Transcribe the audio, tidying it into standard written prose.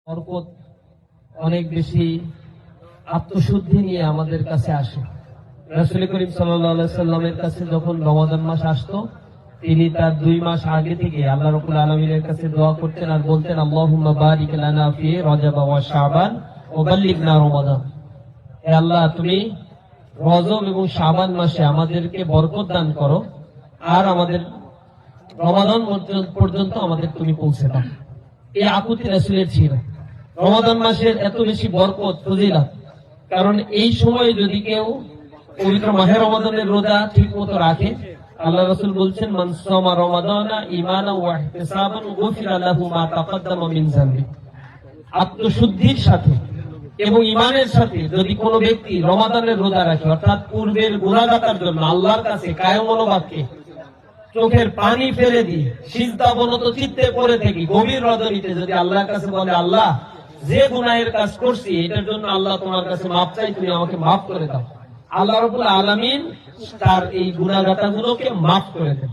বরকত অনেক বেশি আত্মশুদ্ধি নিয়ে আমাদের কাছে আসে। রাসূল করিম সাল্লাল্লাহু আলাইহি সাল্লামের কাছে যখন রমাদান মাস আসতো, তিনি তার 2 মাস আগে থেকে আল্লাহ রাব্বুল আলামিনের কাছে দোয়া করতেন আর বলতেন, আল্লাহুম্মা বারিক লানা ফি রজব ওয়া শাবান ওয়া বাল্লিগনা রমাদান। হে আল্লাহ, তুমি রজব এবং শাবান মাসে আমাদেরকে বরকত দান করো আর আমাদের রমাদান পর্যন্ত আমাদের তুমি পৌঁছে দাও। এই আকুতি রাসূলের ছিল। রমাদান মাসের এত বেশি বরকত, ফজিলত, কারণ এই সময় যদি কেউ পবিত্র মাহে রমাদানের রোজা ঠিক মতো রাখে, আল্লাহ রাসূল বলছেন, মান সামা রমাদানা ঈমানান ওয়া ইহতিসাবান গুফিরা লাহু মা তাকাদ্দামা মিন যামবি। আত্মশুদ্ধির সাথে এবং ঈমানের সাথে যদি কোনো ব্যক্তি রমাদানের রোজা রাখে, অর্থাৎ পূর্বের গুনাহ কাটার জন্য আল্লাহর কাছে কায় মনোবাক্যে চোখের পানি ফেলে দিয়ে সিজদাবনত চিত্তে পড়ে থেকে গভীর রজনীতে যদি আল্লাহর কাছে বলে, আল্লাহ, যে গুনাহের কাজ করছি এটার জন্য আল্লাহ তোমার কাছে মাপ চাই, তুমি আমাকে মাফ করে দাও, আল্লাহ রাব্বুল আলামিন তার এই গুনাহগাতাগুলোকে মাফ করে দেন।